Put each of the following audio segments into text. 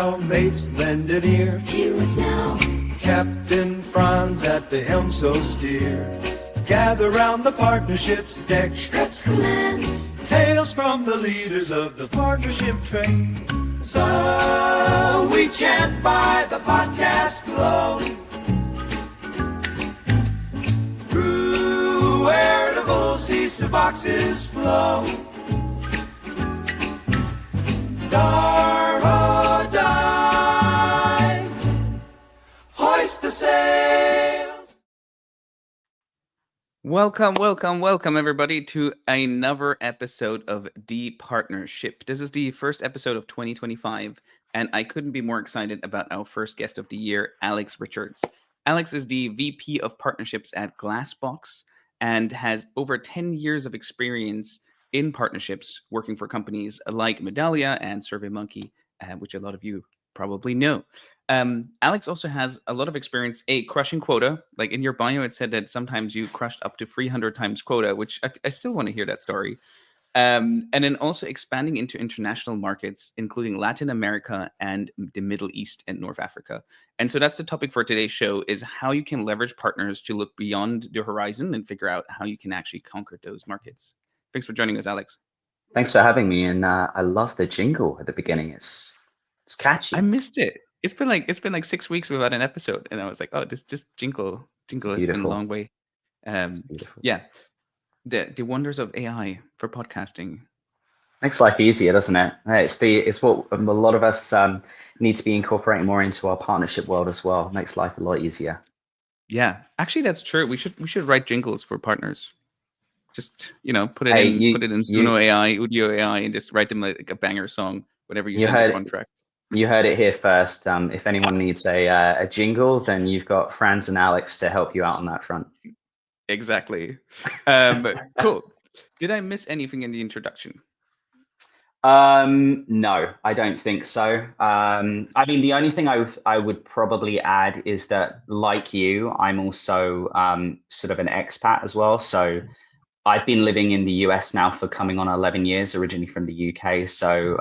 now, mates, lend an ear. Hear us now. Captain Franz at the helm, so steer. Gather round the partnership's deck. Scripts command. Tales from the leaders of the partnership train. So we chant by the podcast glow. Through wearable seats to boxes flow. Dar ho die. Hoist the sails. Welcome, everybody, to another episode of The Partnership. This is the first episode of 2025, and I couldn't be more excited about our first guest of the year, Alex Richards. Alex is the VP of Partnerships at Glassbox and has over 10 years of experience in partnerships, working for companies like Medallia and SurveyMonkey, which a lot of you probably know. Alex also has a lot of experience, crushing quota. Like in your bio, it said that sometimes you crushed up to 300 times quota, which I still want to hear that story. And then also expanding into international markets, including Latin America and the Middle East and North Africa. And so that's the topic for today's show, is how you can leverage partners to look beyond the horizon and figure out how you can actually conquer those markets. Thanks for joining us, Alex. Thanks for having me. And I love the jingle at the beginning. It's catchy. I missed it. It's been like 6 weeks without an episode, and I was like, oh, this just jingle has been a long way. Yeah, the wonders of AI for podcasting makes life easier, doesn't it? It's what a lot of us need to be incorporating more into our partnership world as well. It makes life a lot easier. Yeah, actually, that's true. We should write jingles for partners. Just put it in Suno AI, Udio AI, and just write them like a banger song, whatever you send the contract. You heard it here first. If anyone needs a jingle, then you've got Franz and Alex to help you out on that front. Exactly. Cool. Did I miss anything in the introduction? No, I don't think so. I mean, the only thing I would probably add is that, like you, I'm also sort of an expat as well. So I've been living in the US now for coming on 11 years, originally from the UK. So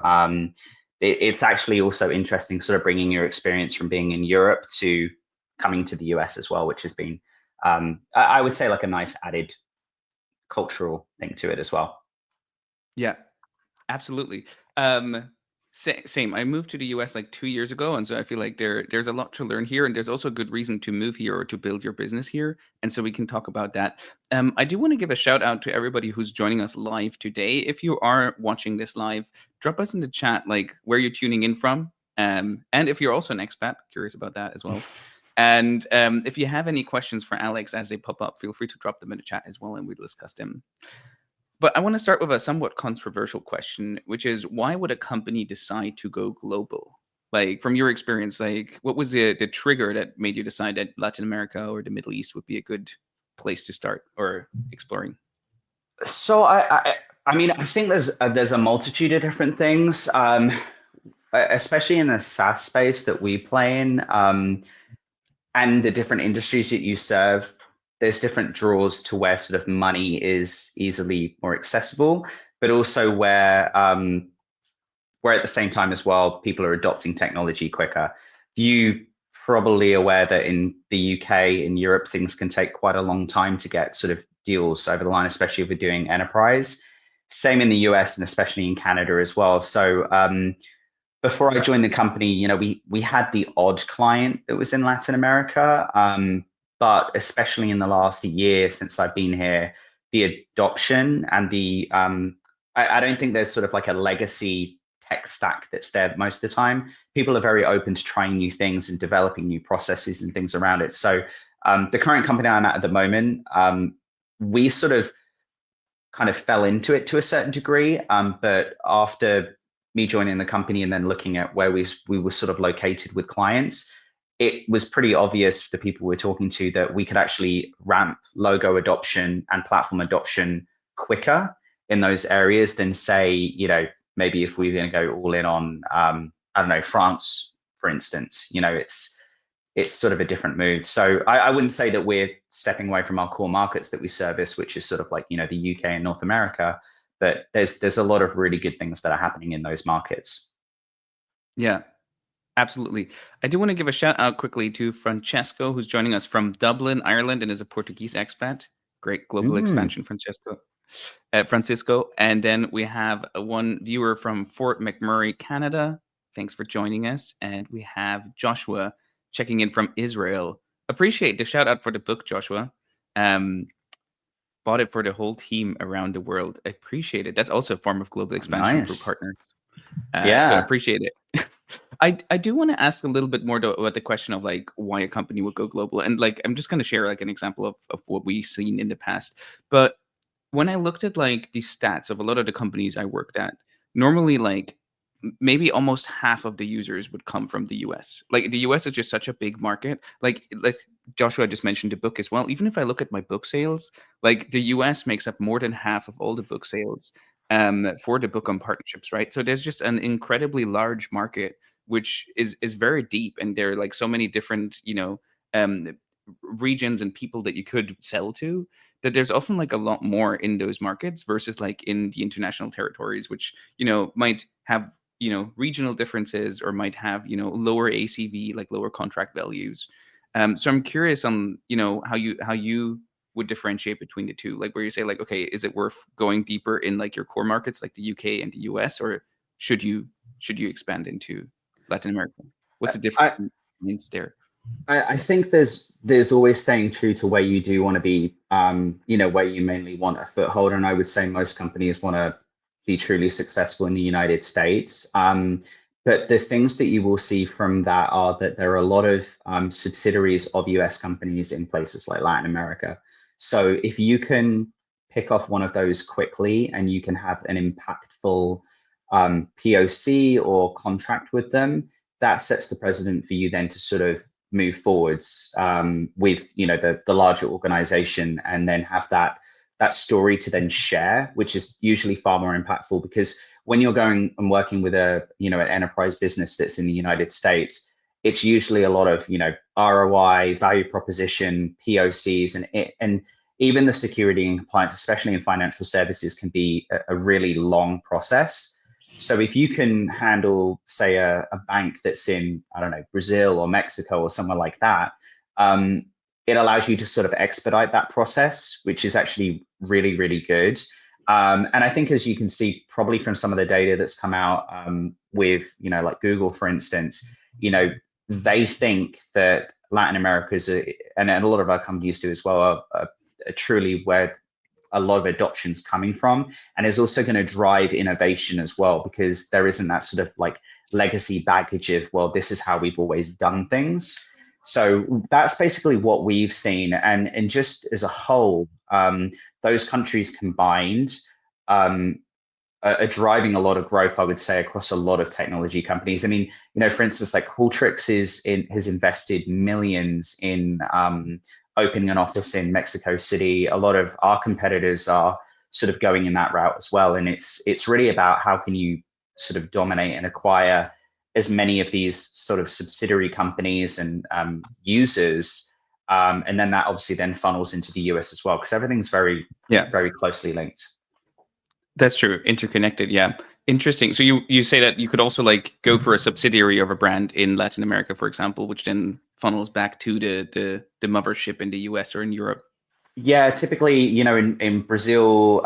it's actually also interesting sort of bringing your experience from being in Europe to coming to the US as well, which has been, I would say, like a nice added cultural thing to it as well. Yeah, absolutely. Same. I moved to the US like 2 years ago, and so I feel like there's a lot to learn here, and there's also a good reason to move here or to build your business here, and so we can talk about that. I do want to give a shout out to everybody who's joining us live today. If you are watching this live, drop us in the chat like where you're tuning in from, and if you're also an expat, curious about that as well. And if you have any questions for Alex as they pop up, feel free to drop them in the chat as well, and we'll discuss them. But I want to start with a somewhat controversial question, which is, why would a company decide to go global? Like, from your experience, like, what was the trigger that made you decide that Latin America or the Middle East would be a good place to start or exploring? So I mean, I think there's a multitude of different things, especially in the SaaS space that we play in, and the different industries that you serve. There's different draws to where sort of money is easily more accessible, but also where at the same time as well, people are adopting technology quicker. You probably aware that in the UK, in Europe, things can take quite a long time to get sort of deals over the line, especially if we're doing enterprise. Same in the US and especially in Canada as well. So before I joined the company, we had the odd client that was in Latin America. But especially in the last year since I've been here, the adoption and I don't think there's sort of like a legacy tech stack that's there most of the time. People are very open to trying new things and developing new processes and things around it. So the current company I'm at the moment, we sort of kind of fell into it to a certain degree. But after me joining the company and then looking at where we were sort of located with clients, it was pretty obvious for the people we're talking to that we could actually ramp logo adoption and platform adoption quicker in those areas than, say, maybe if we we're going to go all in on, I don't know, France, for instance. It's sort of a different move. So I wouldn't say that we're stepping away from our core markets that we service, which is sort of like, the UK and North America, but there's a lot of really good things that are happening in those markets. Yeah. Absolutely. I do want to give a shout out quickly to Francesco, who's joining us from Dublin, Ireland, and is a Portuguese expat. Great global Mm, expansion, Francisco. And then we have one viewer from Fort McMurray, Canada. Thanks for joining us. And we have Joshua checking in from Israel. Appreciate the shout out for the book, Joshua. Um, Bought it for the whole team around the world. I appreciate it. That's also a form of global expansion for nice. partners. So I Yeah. appreciate it. I do want to ask a little bit more though about the question of like why a company would go global. And like I'm just gonna share like an example of what we've seen in the past. But when I looked at like the stats of a lot of the companies I worked at, normally like maybe almost half of the users would come from the US. Like the US is just such a big market. Like Joshua just mentioned the book as well. Even if I look at my book sales, like the US makes up more than half of all the book sales for the book on partnerships, right? So there's just an incredibly large market which is very deep, and there are like so many different, um regions and people that you could sell to, that there's often like a lot more in those markets versus like in the international territories, which might have regional differences or might have lower ACV, like lower contract values. So I'm curious on how you would differentiate between the two, like where you say like, okay, is it worth going deeper in like your core markets like the UK and the US, or should you expand into Latin America? What's the I, difference there? I think there's always staying true to where you do want to be, where you mainly want a foothold. And I would say most companies want to be truly successful in the United States. But the things that you will see from that are that there are a lot of subsidiaries of US companies in places like Latin America. So if you can pick off one of those quickly and you can have an impactful POC or contract with them, that sets the precedent for you then to sort of move forwards with the larger organization, and then have that story to then share, which is usually far more impactful, because when you're going and working with an enterprise business that's in the United States, it's usually a lot of ROI, value proposition, POCs, and even the security and compliance, especially in financial services, can be a really long process. So if you can handle, say, a bank that's in, I don't know, Brazil or Mexico or somewhere like that, um, it allows you to sort of expedite that process, which is actually really, really good. And I think, as you can see, probably from some of the data that's come out with, like Google, for instance, they think that Latin America is, and a lot of our companies do as well, are truly where a lot of adoption's coming from, and is also going to drive innovation as well, because there isn't that sort of like legacy baggage of, well, this is how we've always done things. So that's basically what we've seen, and just as a whole, those countries combined are driving a lot of growth, I would say, across a lot of technology companies. I mean, for instance, like Qualtrics has invested millions in opening an office in Mexico City. A lot of our competitors are sort of going in that route as well. And it's really about how can you sort of dominate and acquire as many of these sort of subsidiary companies and users. And then that obviously then funnels into the US as well, because everything's very, Yeah, very closely linked. that's true. Interconnected. Yeah. Interesting. So you say that you could also like go for a subsidiary of a brand in Latin America, for example, which then funnels back to the mothership in the US or in Europe. Yeah, typically, in Brazil,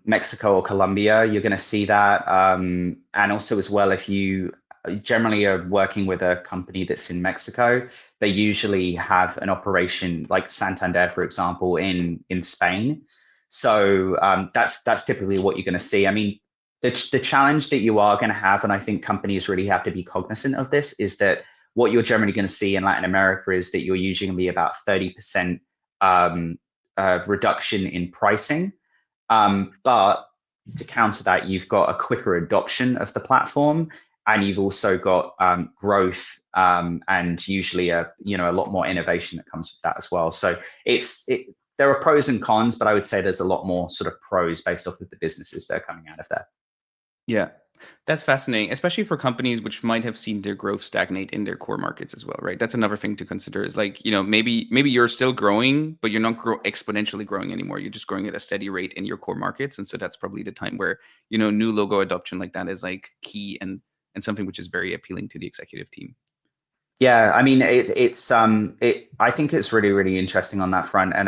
Mexico, or Colombia, you're going to see that. And also, as well, if you generally are working with a company that's in Mexico, they usually have an operation like Santander, for example, in Spain. So that's typically what you're going to see. I mean, the challenge that you are going to have, and I think companies really have to be cognizant of this, is that what you're generally going to see in Latin America is that you're usually going to be about 30% reduction in pricing. But to counter that, you've got a quicker adoption of the platform, and you've also got growth, and usually a lot more innovation that comes with that as well. So there are pros and cons, but I would say there's a lot more sort of pros based off of the businesses that are coming out of there. Yeah. That's fascinating, especially for companies which might have seen their growth stagnate in their core markets as well, right? That's another thing to consider is like, maybe you're still growing, but you're not exponentially growing anymore. You're just growing at a steady rate in your core markets. And so that's probably the time where, new logo adoption like that is like key and and something which is very appealing to the executive team. Yeah, I mean, I think it's really, really interesting on that front. And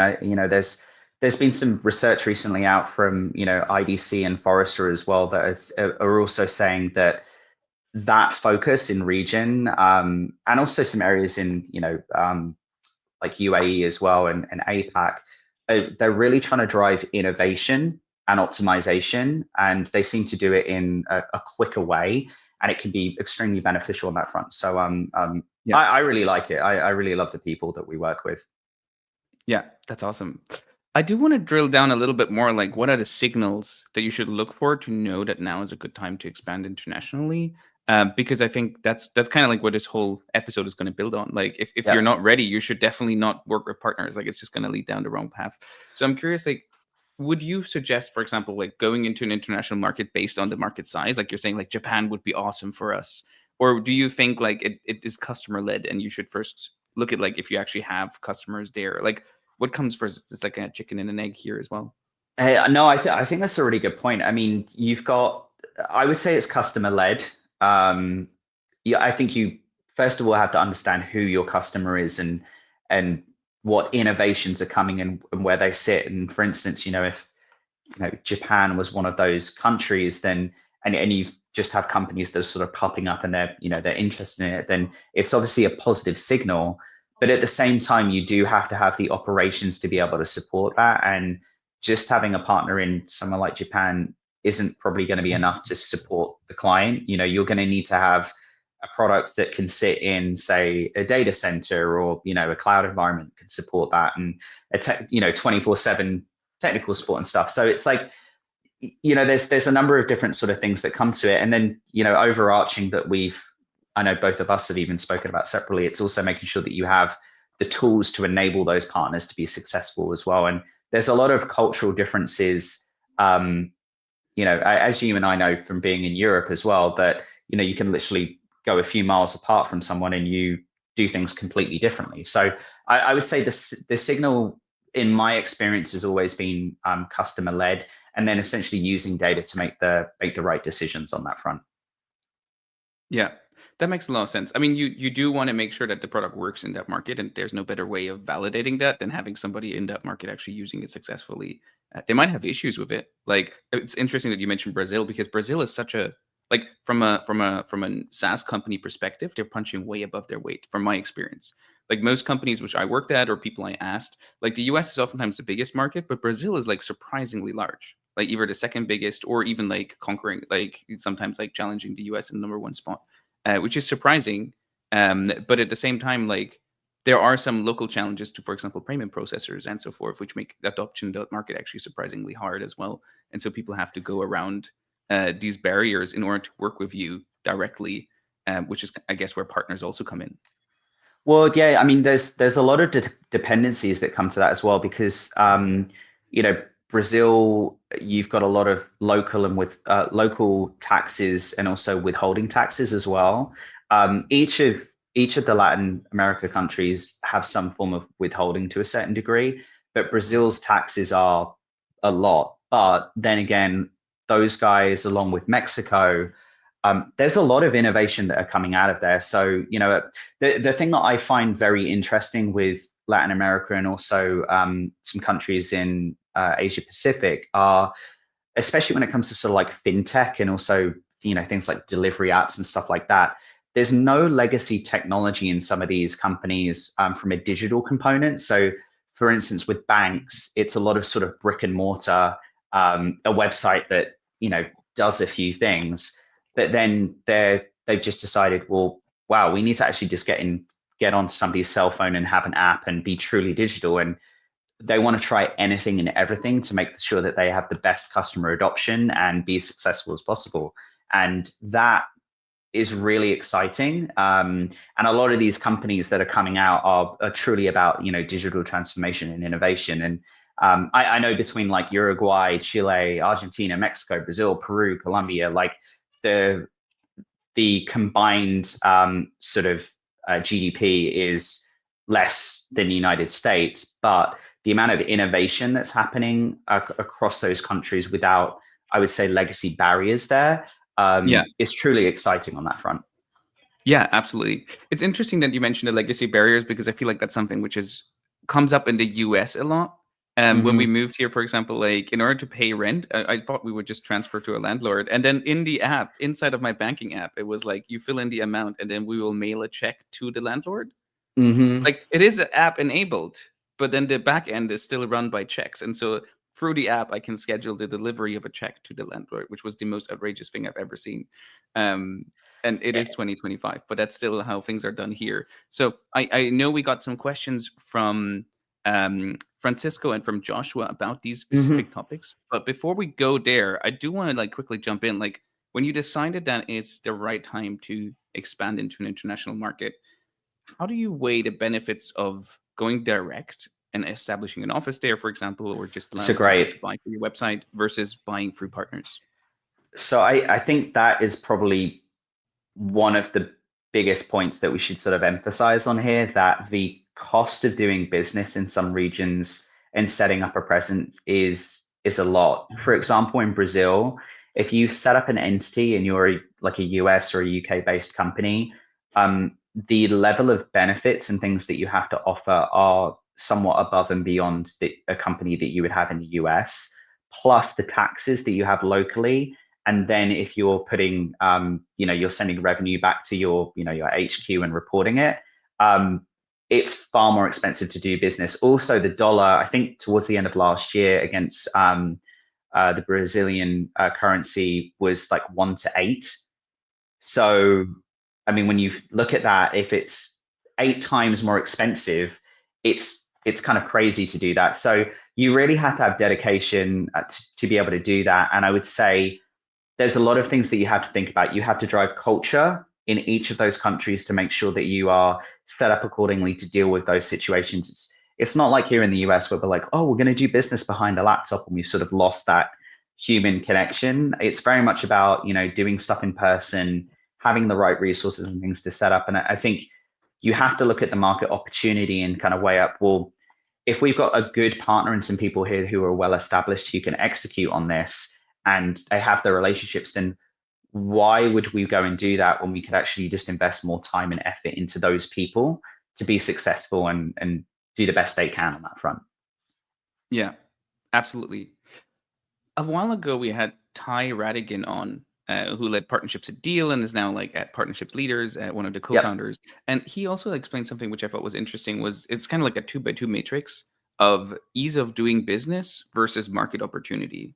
there's been some research recently out from, IDC and Forrester as well that are also saying that focus in region, and also some areas in, like UAE as well, and APAC, they're really trying to drive innovation and optimization, and they seem to do it in a quicker way, and it can be extremely beneficial on that front. So Yeah. I really like it. I really love the people that we work with. Yeah, that's awesome. I do want to drill down a little bit more, like what are the signals that you should look for to know that now is a good time to expand internationally? Because I think that's kind of like what this whole episode is going to build on. Like if Yeah. you're not ready, you should definitely not work with partners. Like it's just going to lead down the wrong path. So I'm curious, like, would you suggest, for example, like going into an international market based on the market size? Like you're saying, like Japan would be awesome for us. Or do you think like it is customer led and you should first look at like if you actually have customers there? Like what comes first? It's like a chicken and an egg here as well. No, I think that's a really good point. I mean, I would say it's customer led. Yeah, I think you first of all have to understand who your customer is and what innovations are coming and where they sit. And for instance, if Japan was one of those countries, then and you just have companies that are sort of popping up and they're interested in it, then it's obviously a positive signal. But at the same time, you do have to have the operations to be able to support that. And just having a partner in somewhere like Japan isn't probably going to be enough to support the client. You're going to need to have a product that can sit in, say, a data center or a cloud environment that can support that, and 24/7 technical support and stuff. So it's like, there's a number of different sort of things that come to it. And then, overarching that I know both of us have even spoken about separately, it's also making sure that you have the tools to enable those partners to be successful as well. And there's a lot of cultural differences, as you and I know from being in Europe as well, that, you can literally go a few miles apart from someone and you do things completely differently. So I would say the signal in my experience has always been customer led, and then essentially using data to make the right decisions on that front. Yeah, that makes a lot of sense. I mean, you do want to make sure that the product works in that market, and there's no better way of validating that than having somebody in that market actually using it successfully. They might have issues with it. Like it's interesting that you mentioned Brazil, because Brazil is such a, like, from a SaaS company perspective, they're punching way above their weight from my experience. Like most companies which I worked at or people I asked, like the US is oftentimes the biggest market, but Brazil is like surprisingly large, like either the second biggest or even like conquering, like sometimes like challenging the US in the number one spot, which is surprising. But at the same time, like there are some local challenges to, for example, payment processors and so forth, which make adoption in that market actually surprisingly hard as well. And so people have to go around these barriers in order to work with you directly, which is, I guess, where partners also come in. Well, yeah, I mean, there's a lot of dependencies that come to that as well, because Brazil, you've got a lot of local and with local taxes and also withholding taxes as well. Each of the Latin America countries have some form of withholding to a certain degree, but Brazil's taxes are a lot. But then again, those guys, along with Mexico, there's a lot of innovation that are coming out of there. So, the thing that I find very interesting with Latin America and also some countries in Asia Pacific are, especially when it comes to sort of like fintech and also, things like delivery apps and stuff like that, there's no legacy technology in some of these companies from a digital component. So, for instance, with banks, it's a lot of sort of brick and mortar, a website that, does a few things. But then they've just decided, well, wow, we need to actually just get onto somebody's cell phone and have an app and be truly digital. And they want to try anything and everything to make sure that they have the best customer adoption and be as successful as possible. And that is really exciting. And a lot of these companies that are coming out are truly about, digital transformation and innovation. And I know between like Uruguay, Chile, Argentina, Mexico, Brazil, Peru, Colombia, like the combined sort of GDP is less than the United States, but the amount of innovation that's happening across those countries without, I would say, legacy barriers there, Yeah. is truly exciting on that front. Yeah, absolutely. It's interesting that you mentioned the legacy barriers because I feel like that's something which is comes up in the US a lot. When we Hmm. moved here, for example, like in order to pay rent, I thought we would just transfer to a landlord. And then in the app, inside of my banking app, it was like you fill in the amount and then we will mail a check to the landlord. Hmm. Like it is app enabled, but then the back end is still run by checks. And so through the app, I can schedule the delivery of a check to the landlord, which was the most outrageous thing I've ever seen. Um, and it is 2025, but that's still how things are done here. So I know we got some questions from Francisco and from Joshua about these Hmm. specific topics. But before we go there, I do want to like quickly jump in. Like when you decided that it's the right time to expand into an international market, how do you weigh the benefits of going direct and establishing an office there, for example, or just It's a allowing people to great. buy through your website versus buying through partners? So I think that is probably one of the biggest points that we should sort of emphasize on here, that the cost of doing business in some regions and setting up a presence is a lot. For example, in Brazil, if you set up an entity and you're like a US or a UK based company, the level of benefits and things that you have to offer are somewhat above and beyond a company that you would have in the US, plus the taxes that you have locally. And then if you're putting, you're sending revenue back to your, your HQ and reporting it, it's far more expensive to do business. Also, the dollar, I think towards the end of last year against the Brazilian currency was like 1 to 8. So, I mean, when you look at that, if it's 8 times more expensive, it's kind of crazy to do that. So you really have to have dedication to be able to do that. And I would say there's a lot of things that you have to think about. You have to drive culture in each of those countries to make sure that you are set up accordingly to deal with those situations. It's not like here in the US where we're like, oh, we're going to do business behind a laptop and we've sort of lost that human connection. It's very much about, doing stuff in person, having the right resources and things to set up. And I think you have to look at the market opportunity and kind of weigh up, well, if we've got a good partner and some people here who are well established who can execute on this and they have the relationships, then why would we go and do that when we could actually just invest more time and effort into those people to be successful and do the best they can on that front? Yeah, absolutely. A while ago, we had Ty Radigan on, who led partnerships at Deal and is now like at Partnerships Leaders, one of the Yep. co-founders. And he also explained something which I thought was interesting. Was it's kind of like a 2 by 2 matrix of ease of doing business versus market opportunity,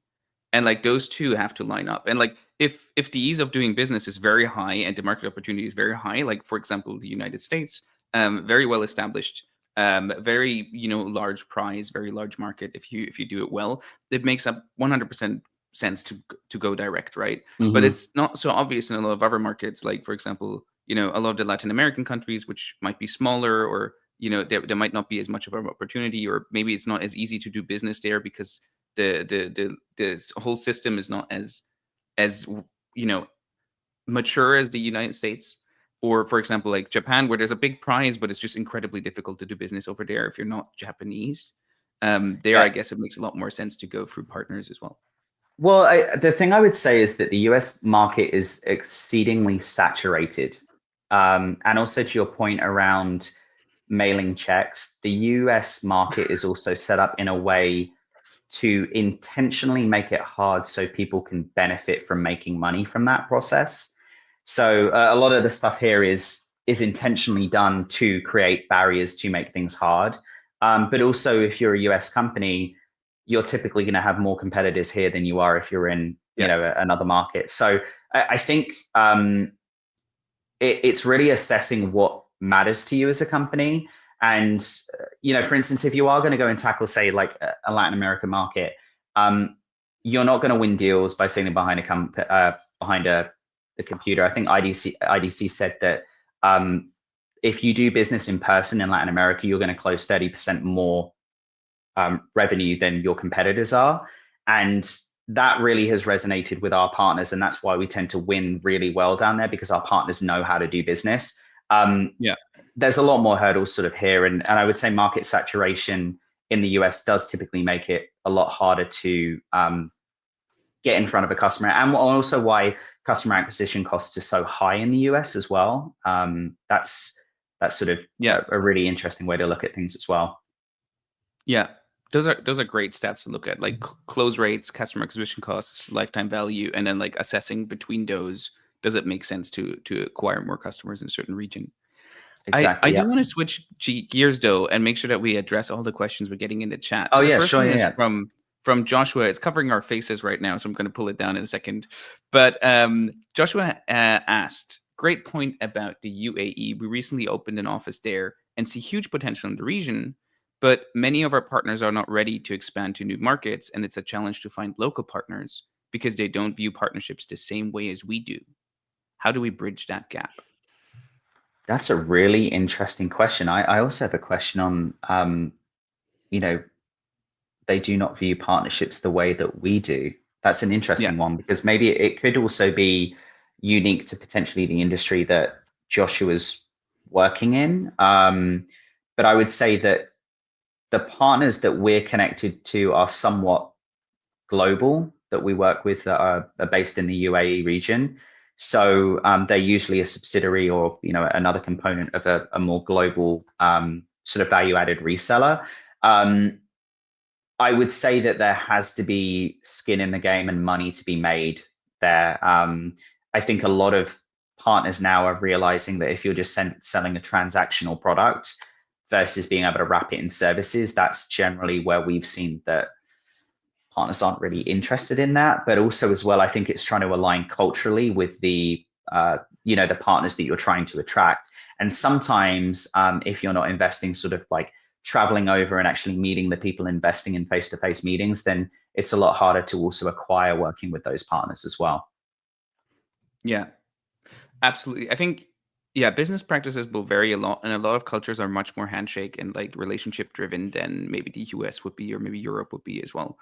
and like those two have to line up. And like if the ease of doing business is very high and the market opportunity is very high, like for example the United States, very well established, very large prize, very large market. If you do it well, it makes up 100% sense to go direct, right? But Hmm. it's not so obvious in a lot of other markets, like for example, a lot of the Latin American countries, which might be smaller, or there might not be as much of an opportunity, or maybe it's not as easy to do business there because the whole system is not as you know mature as the United States, or for example like Japan, where there's a big prize but it's just incredibly difficult to do business over there if you're not Japanese. There I Yeah. guess it makes a lot more sense to go through partners as well. Well, the thing I would say is that the US market is exceedingly saturated. And also to your point around mailing checks, the US market is also set up in a way to intentionally make it hard so people can benefit from making money from that process. So a lot of the stuff here is intentionally done to create barriers to make things hard. But also, if you're a US company, you're typically going to have more competitors here than you are if you're in Yeah. another market. So I think it's really assessing what matters to you as a company. And for instance, if you are going to go and tackle, say, like a Latin American market, you're not going to win deals by sitting behind the computer. I think IDC said that if you do business in person in Latin America, you're going to close 30% more revenue than your competitors are. And that really has resonated with our partners. And that's why we tend to win really well down there, because our partners know how to do business. Yeah. There's a lot more hurdles sort of here. And I would say market saturation in the US does typically make it a lot harder to get in front of a customer, and also why customer acquisition costs are so high in the US as well. That's sort of a really interesting way to look at things as well. Yeah, those are great stats to look at, like close rates, customer acquisition costs, lifetime value, and then like assessing between those. Does it make sense to acquire more customers in a certain region? I Exactly. do Yeah. want to switch gears though and make sure that we address all the questions we're getting in the chat. Oh So the yeah. first Sure. one Yeah. is Yeah. from Joshua. It's covering our faces right now, so I'm going to pull it down in a second. But Joshua asked, "Great point about the UAE. We recently opened an office there and see huge potential in the region, but many of our partners are not ready to expand to new markets, and it's a challenge to find local partners because they don't view partnerships the same way as we do. How do we bridge that gap?" That's a really interesting question. I also have a question on, you know, they do not view partnerships the way that we do. That's an Yeah, interesting one because maybe it could also be unique to potentially the industry that Joshua's working in. But I would say that the partners that we're connected to are somewhat global, that we work with that are based in the UAE region. So they're usually a subsidiary or another component of a more global sort of value-added reseller. Um, I would say that there has to be skin in the game and money to be made there. I think a lot of partners now are realizing that if you're just selling a transactional product versus being able to wrap it in services, that's generally where we've seen that partners aren't really interested in that. But also as well, I think it's trying to align culturally with the the partners that you're trying to attract. And sometimes if you're not investing sort of like traveling over and actually meeting the people, investing in face-to-face meetings, then it's a lot harder to also acquire working with those partners as well. yeah. Absolutely. I think, yeah, business practices will vary a lot, and a lot of cultures are much more handshake and like relationship driven than maybe the US would be, or maybe Europe would be as well.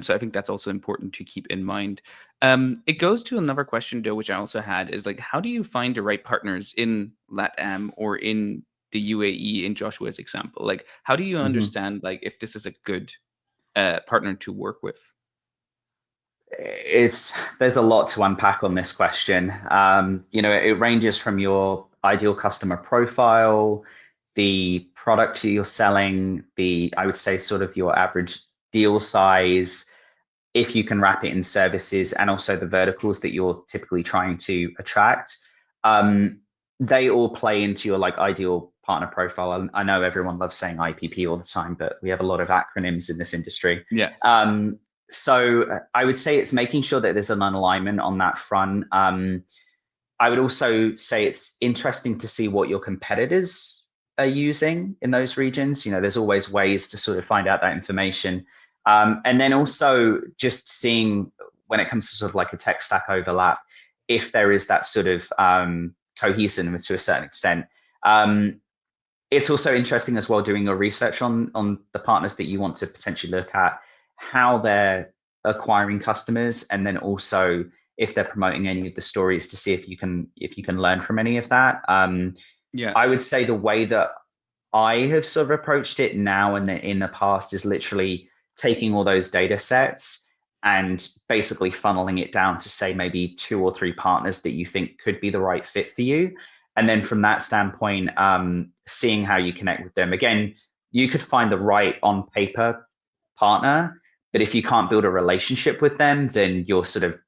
So I think that's also important to keep in mind. It goes to another question though, which I also had is like, how do you find the right partners in LATAM or in the UAE in Joshua's example? Like, how do you Mhm. understand like if this is a good partner to work with? There's a lot to unpack on this question. It ranges from your ideal customer profile, the product you're selling, I would say sort of your average deal size, if you can wrap it in services, and also the verticals that you're typically trying to attract. Um, they all play into your like ideal partner profile. I know everyone loves saying IPP all the time, but we have a lot of acronyms in this industry. Yeah. So I would say it's making sure that there's an alignment on that front. I would also say it's interesting to see what your competitors are using in those regions. There's always ways to sort of find out that information. And then also just seeing when it comes to sort of like a tech stack overlap, if there is that sort of cohesiveness to a certain extent. It's also interesting as well doing your research on the partners that you want to potentially look at, how they're acquiring customers, and then also if they're promoting any of the stories to see if you can learn from any of that. Yeah. I would say the way that I have sort of approached it now and in the past is literally taking all those data sets and basically funneling it down to say maybe 2 or 3 partners that you think could be the right fit for you. And then from that standpoint, seeing how you connect with them. Again, you could find the right on paper partner, but if you can't build a relationship with them, then you're sort of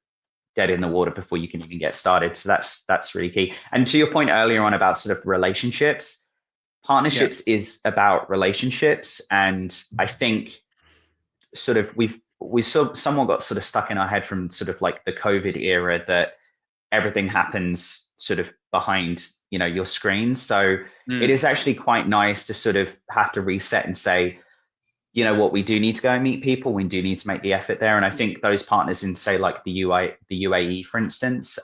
dead in the water before you can even get started. So that's really key. And to your point earlier on about sort of relationships, Yeah. partnerships is about relationships. And I think sort of we somewhat got sort of stuck in our head from sort of like the COVID era that everything happens sort of behind your screen. So it Mm. is actually quite nice to sort of have to reset and say, what, we do need to go and meet people. We do need to make the effort there. And I think those partners in say like the UAE, for instance,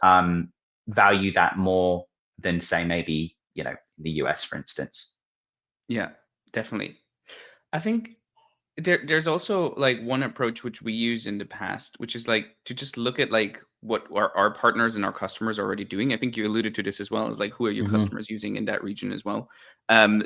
value that more than say maybe, the US, for instance. Yeah, definitely. I think there's also like one approach which we used in the past, which is like to just look at like what our partners and our customers are already doing. I think you alluded to this as well, as like who are your Hmm. customers using in that region as well.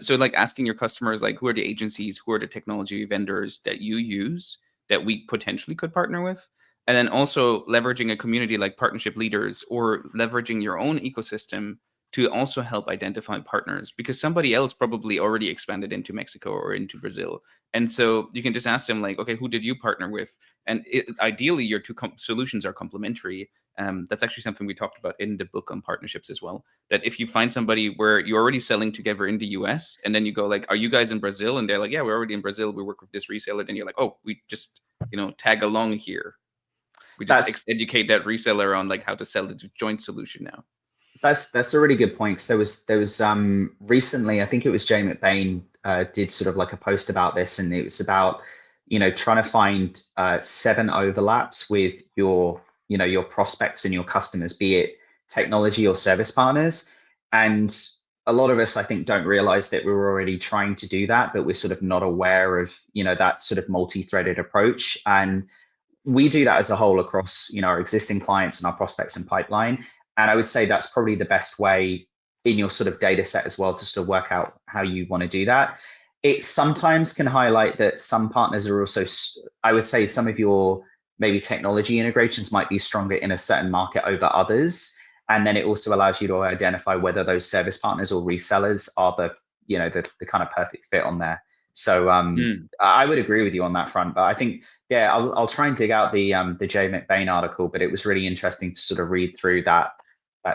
So like asking your customers like who are the agencies, who are the technology vendors that you use that we potentially could partner with. And then also leveraging a community like partnership leaders or leveraging your own ecosystem to also help identify partners, because somebody else probably already expanded into Mexico or into Brazil. And so you can just ask them like, okay, who did you partner with? And ideally your two solutions are complementary. That's actually something we talked about in the book on partnerships as well. That if you find somebody where you're already selling together in the US, and then you go like, are you guys in Brazil? And they're like, yeah, we're already in Brazil. We work with this reseller. And you're like, oh, we just, tag along here. We just That's educate that reseller on like how to sell the joint solution now. that's a really good point. 'Cause there was recently, I think it was Jay McBain did sort of like a post about this, and it was about trying to find 7 overlaps with your prospects and your customers, be it technology or service partners. And a lot of us, I think, don't realize that we're already trying to do that, but we're sort of not aware of that sort of multi-threaded approach. And we do that as a whole across our existing clients and our prospects and pipeline. And I would say that's probably the best way in your sort of data set as well to sort of work out how you want to do that. It sometimes can highlight that some partners are also, I would say some of your maybe technology integrations might be stronger in a certain market over others. And then it also allows you to identify whether those service partners or resellers are the kind of perfect fit on there. So I would agree with you on that front, but I think, yeah, I'll try and dig out the Jay McBain article, but it was really interesting to sort of read through that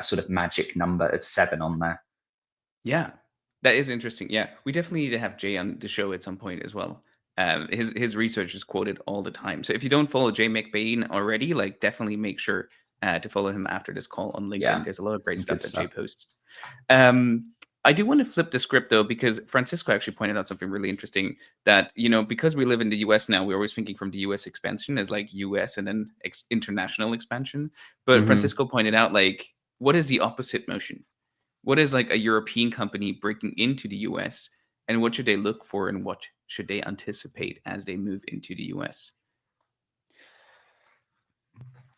sort of magic number of 7 on there. Yeah, that is interesting. Yeah, we definitely need to have Jay on the show at some point as well. His research is quoted all the time. So if you don't follow Jay McBain already, like definitely make sure to follow him after this call on LinkedIn. Yeah, There's a lot of great some stuff good that Jay stuff. posts. I do want to flip the script though, because Francisco actually pointed out something really interesting that, because we live in the US now, we're always thinking from the US expansion as like US and then international expansion. But Francisco pointed out like, what is the opposite motion? What is like a European company breaking into the US, and what should they look for and what should they anticipate as they move into the US?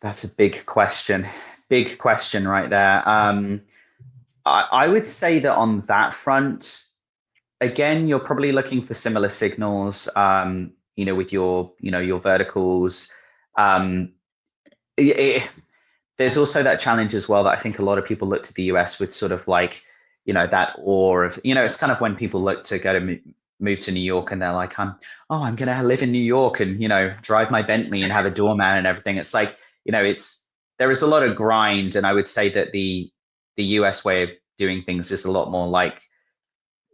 That's a big question. Big question right there. I would say that on that front, again, you're probably looking for similar signals, with your verticals. Um, there's also that challenge as well that I think a lot of people look to the US with sort of like, that awe of, it's kind of when people look to go to move to New York and they're like, I'm going to live in New York and, drive my Bentley and have a doorman and everything. It's like, there is a lot of grind. And I would say that the US way of doing things is a lot more like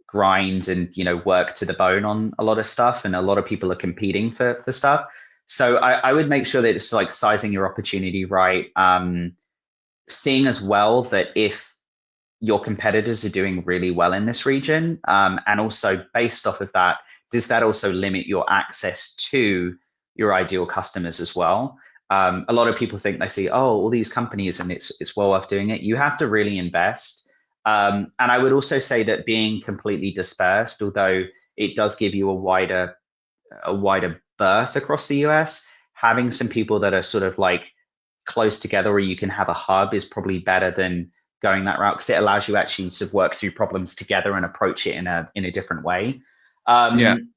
grind and, work to the bone on a lot of stuff. And a lot of people are competing for stuff. So I would make sure that it's like sizing your opportunity right. Seeing as well that if your competitors are doing really well in this region, and also based off of that, does that also limit your access to your ideal customers as well? A lot of people think they see, all these companies and it's well worth doing it. You have to really invest. And I would also say that being completely dispersed, although it does give you a wider berth across the US, having some people that are sort of like close together where you can have a hub is probably better than going that route, because it allows you actually to work through problems together and approach it in a different way. Again,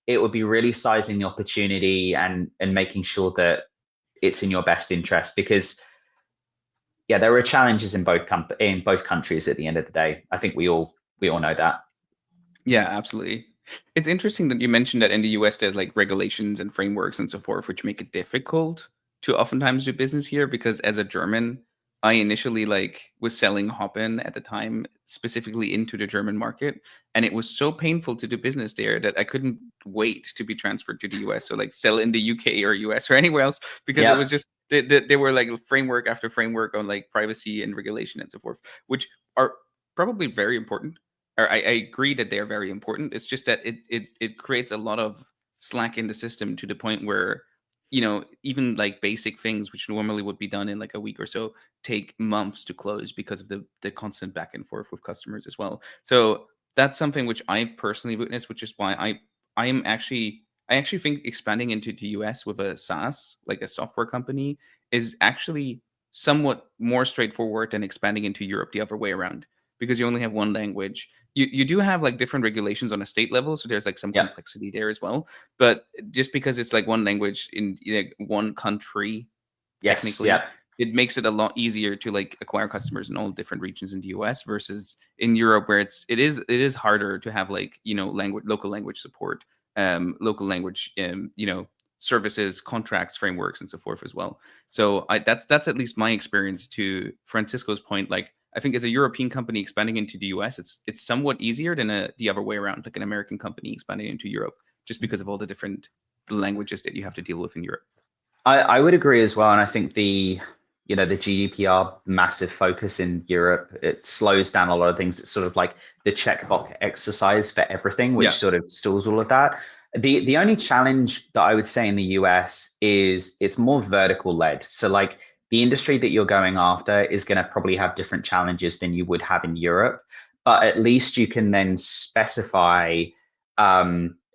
it would be really sizing the opportunity and making sure that it's in your best interest, because there are challenges in both countries at the end of the day. I think we all know that. Yeah, absolutely. It's interesting that you mentioned that in the US there's like regulations and frameworks and so forth, which make it difficult to oftentimes do business here, because as a German, I initially like was selling Hopin at the time specifically into the German market, and it was so painful to do business there that I couldn't wait to be transferred to the US. So like sell in the UK or US or anywhere else, because it was just there were like framework after framework on like privacy and regulation and so forth, which are probably very important. Or I agree that they are very important. It's just that it creates a lot of slack in the system to the point where, even like basic things which normally would be done in like a week or so take months to close because of the constant back and forth with customers as well. So that's something which I've personally witnessed, which is why I actually think expanding into the US with a SaaS, like a software company, is actually somewhat more straightforward than expanding into Europe the other way around, because you only have one language. you do have like different regulations on a state level, so there's like some Yep. complexity there as well. But just because it's like one language in one country, Yes. technically, Yep. it makes it a lot easier to like acquire customers in all different regions in the US versus in Europe, where it is harder to have like local language support, local language services, contracts, frameworks, and so forth as well. So that's at least my experience. To Francisco's point, like I think as a European company expanding into the US, it's somewhat easier than the other way around, like an American company expanding into Europe, just because of all the different languages that you have to deal with in Europe. I would agree as well, and I think the GDPR massive focus in Europe, it slows down a lot of things. It's sort of like the checkbox exercise for everything, which Yeah. sort of stalls all of that. The only challenge that I would say in the US is it's more vertical led. So like the industry that you're going after is going to probably have different challenges than you would have in Europe, but at least you can then specify a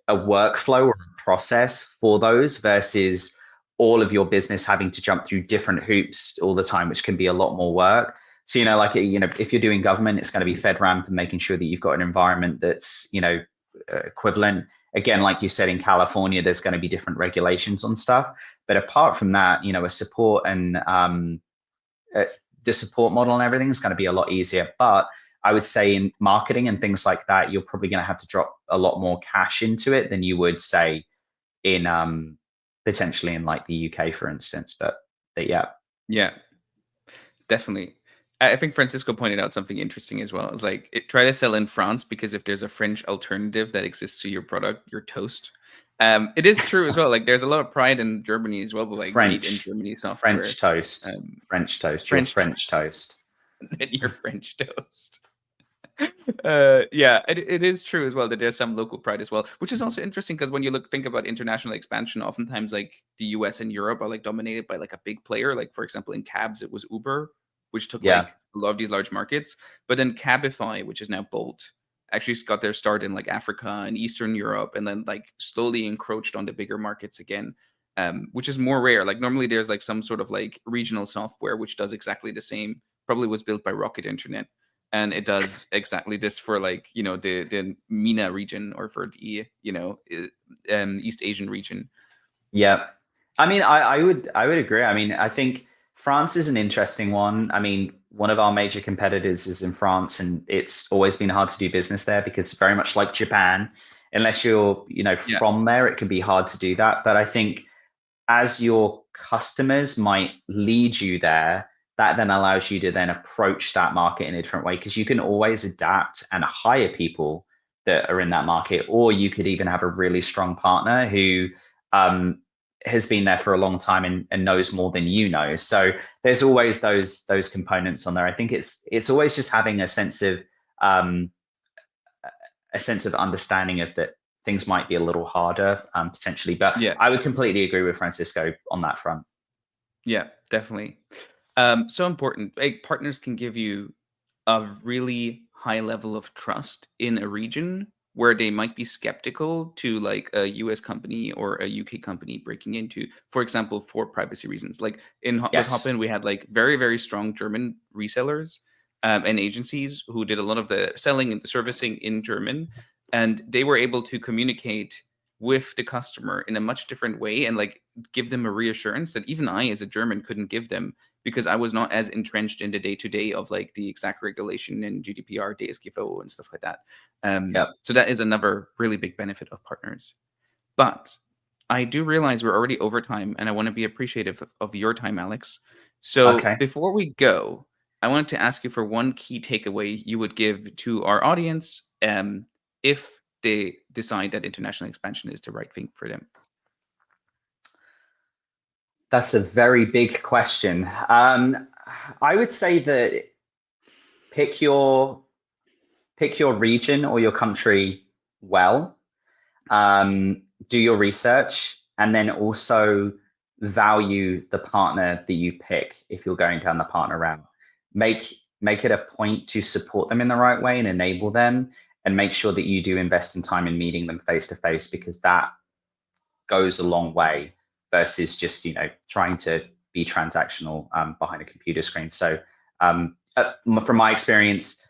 workflow or a process for those versus all of your business having to jump through different hoops all the time, which can be a lot more work. So, like, if you're doing government, it's going to be FedRAMP and making sure that you've got an environment that's, equivalent. Again, like you said, in California, there's going to be different regulations on stuff. But apart from that, a support and the support model and everything is going to be a lot easier. But I would say in marketing and things like that, you're probably going to have to drop a lot more cash into it than you would say in potentially in like the UK, for instance. But Yeah, definitely. I think Francisco pointed out something interesting as well. It's like try to sell in France, because if there's a French alternative that exists to your product, you're toast. It is true as well. Like there's a lot of pride in Germany as well, but like made in Germany software. French toast. French toast. You're French toast. You're French toast. Yeah, it is true as well that there's some local pride as well, which is also interesting because when you think about international expansion, oftentimes like the US and Europe are like dominated by like a big player. Like for example, in cabs, it was Uber, which took Yeah. like a lot of these large markets. But then Cabify, which is now Bolt, actually got their start in like Africa and Eastern Europe, and then like slowly encroached on the bigger markets again. Which is more rare. Like normally there's like some sort of like regional software which does exactly the same. Probably was built by Rocket Internet, and it does exactly this for like the MENA region, or for the East Asian region. Yeah, I mean, I would agree. I mean, I think France is an interesting one. I mean, one of our major competitors is in France, and it's always been hard to do business there because very much like Japan, unless you're from there, it can be hard to do that. But I think as your customers might lead you there, that then allows you to then approach that market in a different way, because you can always adapt and hire people that are in that market, or you could even have a really strong partner who has been there for a long time and knows more than you know. So there's always those components on there. I think it's always just having a sense of understanding of that things might be a little harder potentially. But Yeah. I would completely agree with Francisco on that front. Yeah, definitely. So important. Like partners can give you a really high level of trust in a region where they might be skeptical to like a US company or a UK company breaking into, for example, for privacy reasons. Like with Yes. Hopin, we had like very, very strong German resellers and agencies who did a lot of the selling and the servicing in German. And they were able to communicate with the customer in a much different way and like give them a reassurance that even I, as a German, couldn't give them, because I was not as entrenched in the day-to-day of like the exact regulation and GDPR, DSGVO, and stuff like that. So that is another really big benefit of partners. But I do realize we're already over time, and I want to be appreciative of your time, Alex. So before we go, I wanted to ask you for one key takeaway you would give to our audience if they decide that international expansion is the right thing for them. That's a very big question. I would say that pick your region or your country well. Do your research, and then also value the partner that you pick if you're going down the partner route. Make it a point to support them in the right way and enable them, and make sure that you do invest in time in meeting them face to face, because that goes a long way versus just trying to be transactional behind a computer screen. So from my experience,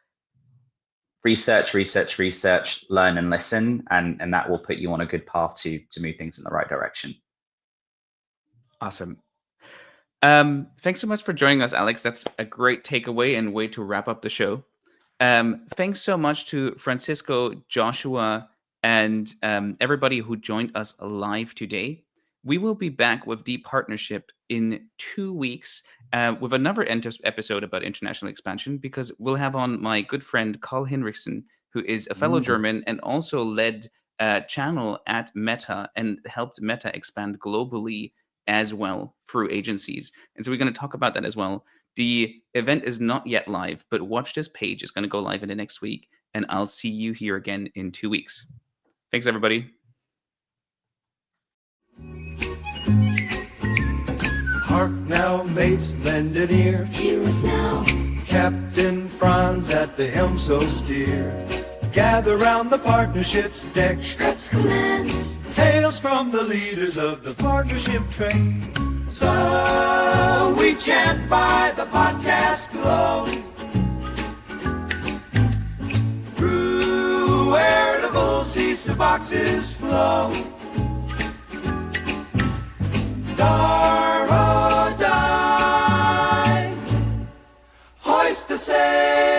research, learn and listen, and that will put you on a good path to move things in the right direction. Awesome. Thanks so much for joining us, Alex. That's a great takeaway and way to wrap up the show. Thanks so much to Francisco, Joshua, and everybody who joined us live today. We will be back with Deep Partnership in 2 weeks with another episode about international expansion, because we'll have on my good friend Carl Hinrichsen, who is a fellow German and also led a channel at Meta and helped Meta expand globally as well through agencies. And so we're going to talk about that as well. The event is not yet live, but watch this page. It's going to go live in the next week, and I'll see you here again in 2 weeks. Thanks, everybody. Hark now, mates, lend an ear. Hear us now. Captain Franz at the helm, so steer. Gather round the partnership's deck. Scripts command. Tales from the leaders of the partnership train. So we chant by the podcast glow. Through wearable seats to boxes flow. Dar-o-die. Hoist the sail.